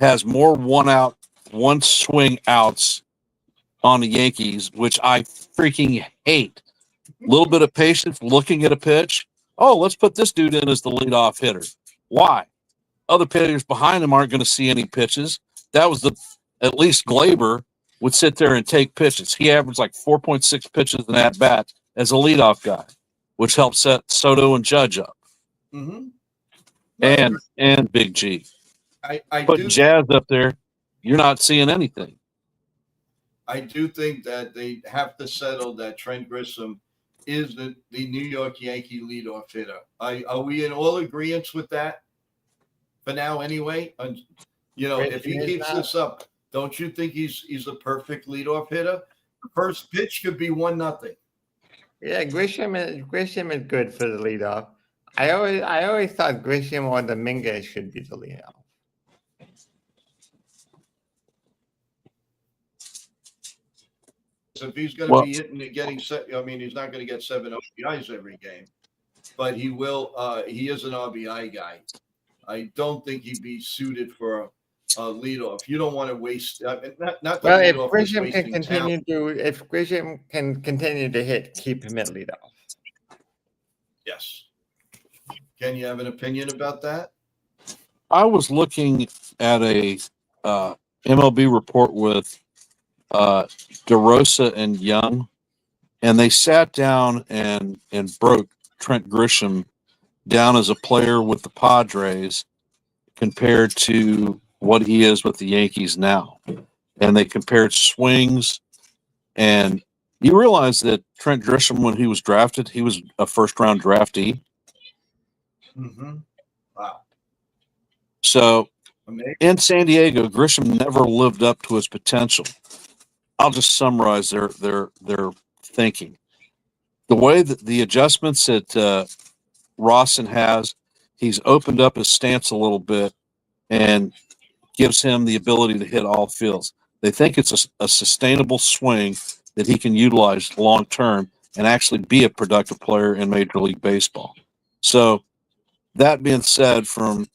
has more one swing outs on the Yankees, which I freaking hate. A little bit of patience, looking at a pitch. Oh, let's put this dude in as the leadoff hitter. Why? Other pitchers behind him aren't going to see any pitches. That was at least Glaber would sit there and take pitches. He averaged like 4.6 pitches in at bat as a leadoff guy, which helped set Soto and Judge up, Mm-hmm. No, and Big G. I Putting do Jazz up there, you're not seeing anything. I do think that they have to settle that Trent Grisham is the New York Yankee leadoff hitter. Are we in all agreement with that for now anyway? If he Grisham is keeps not. this up, don't you think he's a perfect leadoff hitter? First pitch could be 1-0. Yeah, Grisham is good for the leadoff. I always thought Grisham or Dominguez should be the leadoff. So if he's going to Well, be hitting and getting set, I mean, he's not going to get 7 RBIs every game, but he will. He is an RBI guy. I don't think he'd be suited for a leadoff. You don't want to waste. Not that Well, if leadoff is Grisham can wasting talent. continue to hit, keep him at leadoff. Yes. Can you have an opinion about that? I was looking at a MLB report with DeRosa and Young, and they sat down and broke Trent Grisham down as a player with the Padres compared to what he is with the Yankees now. And they compared swings. And you realize that Trent Grisham, when he was drafted, he was a first-round draftee. Mm-hmm. Wow. So Amazing. in San Diego, Grisham never lived up to his potential. I'll just summarize their thinking. The way that the adjustments that Rawson has, he's opened up his stance a little bit and gives him the ability to hit all fields. They think it's a sustainable swing that he can utilize long term and actually be a productive player in Major League Baseball. So, that being said, from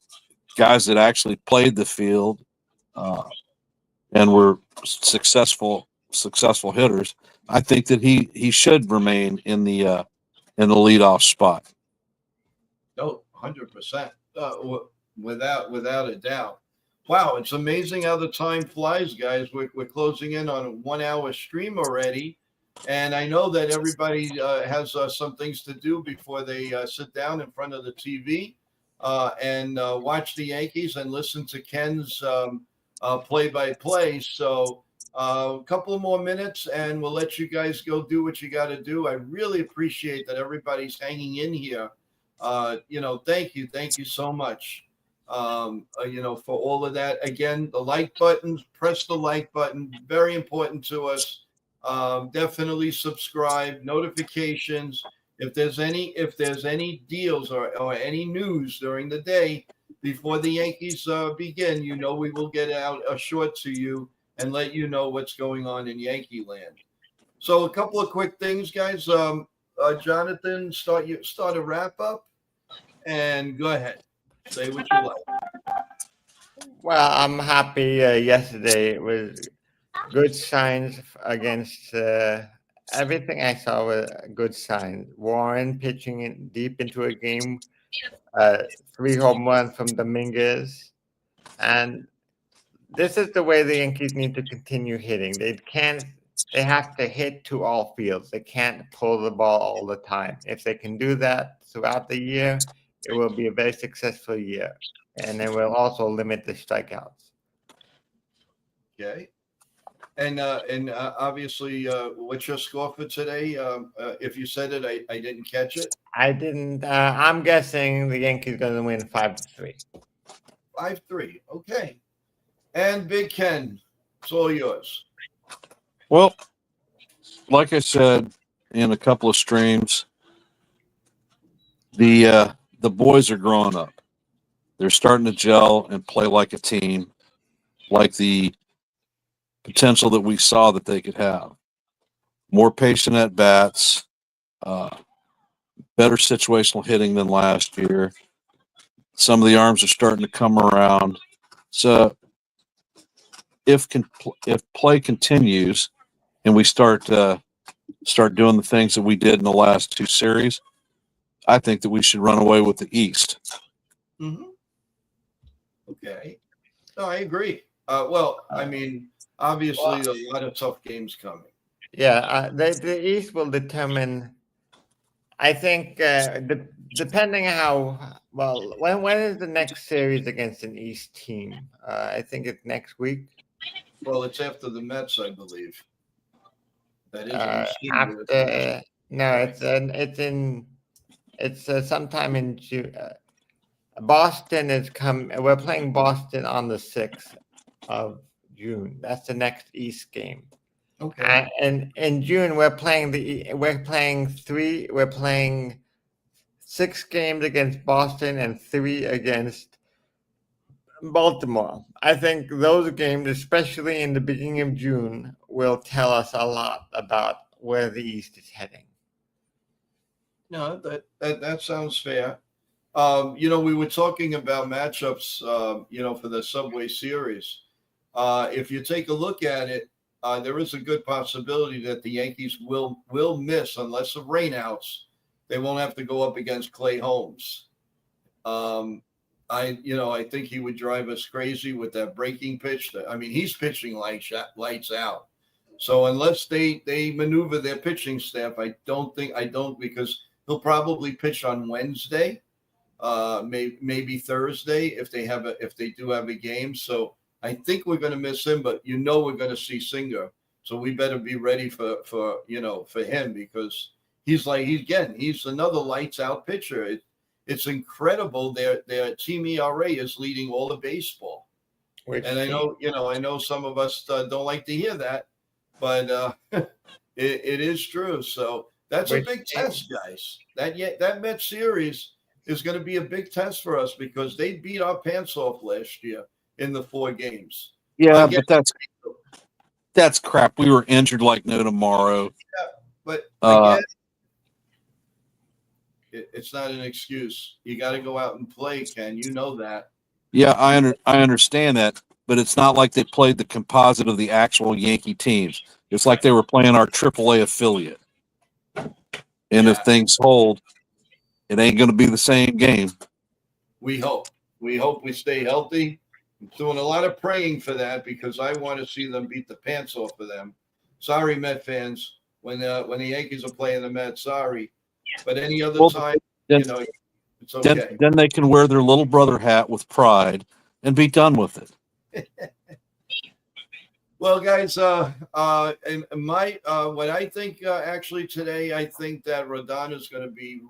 guys that actually played the field uh, and were successful hitters, I think that he should remain in the leadoff spot. No, 100%. Without a doubt. Wow, it's amazing how the time flies, guys. We're closing in on a 1 hour stream already. And I know that everybody has some things to do before they sit down in front of the TV and watch the Yankees and listen to Ken's play by play. So, a couple of more minutes and we'll let you guys go do what you got to do. I really appreciate that everybody's hanging in here. Thank you so much. For all of that. Again, the like button, press the like button, very important to us. Definitely subscribe, notifications. If there's any deals or any news during the day before the Yankees begin, we will get out a short to you and let you know what's going on in Yankee land. So a couple of quick things, guys. Jonathan, start a wrap up and go ahead. Say what you like. Well, I'm happy. Yesterday it was good signs against everything I saw was a good sign. Warren pitching in deep into a game, 3 home runs from Dominguez, and this is the way the Yankees need to continue hitting. They can't. They have to hit to all fields. They can't pull the ball all the time. If they can do that throughout the year, it will be a very successful year, and it will also limit the strikeouts. Okay. And obviously, what's your score for today? If you said it, I didn't catch it. I didn't. I'm guessing the Yankees going to win 5-3. 5-3. Okay. And Big Ken, it's all yours. Well, like I said in a couple of streams, the boys are growing up. They're starting to gel and play like a team, like the potential that we saw that they could have. More patient at bats, better situational hitting than last year. Some of the arms are starting to come around. So if play continues and we start doing the things that we did in the last two series, I think that we should run away with the East. Mm-hmm. Okay. No, I agree. Well, I mean, obviously, a lot of tough games coming. Yeah, the East will determine. I think depending how well when is the next series against an East team? I think it's next week. Well, it's after the Mets, I believe. That is After no, right. it's sometime in June. Boston is come. We're playing Boston on the 6th of June. That's the next East game. Okay. And in June we're playing 6 games against Boston and 3 against Baltimore. I think those games, especially in the beginning of June, will tell us a lot about where the East is heading. No, that sounds fair. We were talking about matchups, for the Subway Series. If you take a look at it, there is a good possibility that the Yankees will miss unless of rainouts. They won't have to go up against Clay Holmes. I think he would drive us crazy with that breaking pitch. He's pitching lights out. So unless they maneuver their pitching staff, I don't because he'll probably pitch on Wednesday. maybe Thursday if they do have a game. So I think we're going to miss him, but we're going to see Singer. So we better be ready for him, because he's another lights out pitcher. It's incredible. Their team ERA is leading all of baseball. And I know some of us don't like to hear that, but it is true. So that's a big test, guys. That Mets series is going to be a big test for us, because they beat our pants off last year in the 4 games. Yeah, Again, but that's crap. We were injured like no tomorrow. Yeah, but again, it's not an excuse. You got to go out and play, Ken. You know that. Yeah, I understand that, but it's not like they played the composite of the actual Yankee teams. It's like they were playing our AAA affiliate. And if things hold, it ain't going to be the same game. We hope. We hope we stay healthy. I'm doing a lot of praying for that, because I want to see them beat the pants off of them. Sorry, Met fans, when the Yankees are playing the Mets. Sorry, but any other time, it's okay. Then they can wear their little brother hat with pride and be done with it. Well, guys, and what I think actually today, I think that Rodon is going to be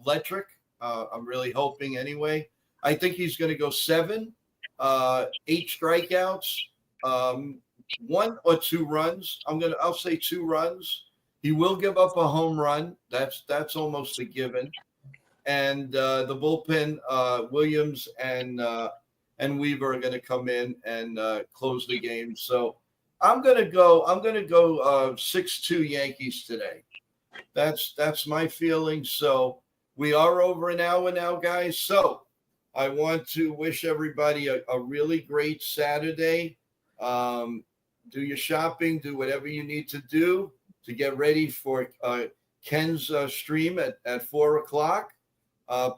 electric. I'm really hoping anyway. I think he's going to go 7, 8 strikeouts, 1 or 2 runs. I'll say 2 runs. He will give up a home run. That's almost a given. And the bullpen, Williams and Weaver are going to come in and close the game. So I'm gonna go 6-2 Yankees today. That's my feeling. So we are over an hour now, guys. So I want to wish everybody a really great Saturday. Do your shopping, do whatever you need to do to get ready for Ken's stream at 4:00.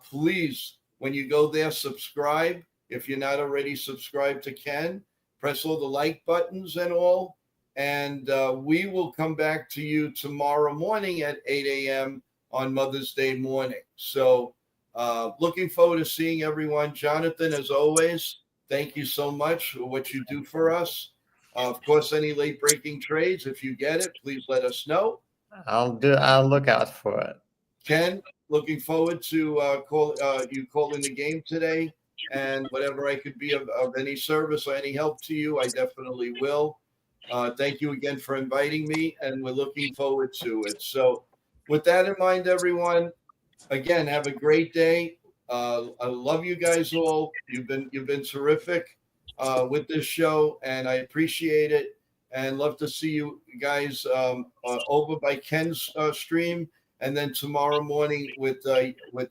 Please, when you go there, subscribe. If you're not already subscribed to Ken, press all the like buttons and all. And we will come back to you tomorrow morning at 8 a.m. on Mother's Day morning. So looking forward to seeing everyone. Jonathan, as always, thank you so much for what you do for us. Of course, any late breaking trades, if you get it, please let us know. I'll look out for it. Ken, looking forward to you calling the game today. And whatever I could be of any service or any help to you, I definitely will. Thank you again for inviting me, and we're looking forward to it. So with that in mind, everyone, again, have a great day. I love you guys all. You've been terrific with this show, and I appreciate it, and love to see you guys over by Ken's stream, and then tomorrow morning with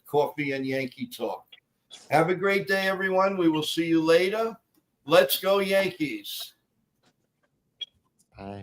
Coffee and Yankee Talk. Have a great day, everyone. We will see you later. Let's go, Yankees. Bye.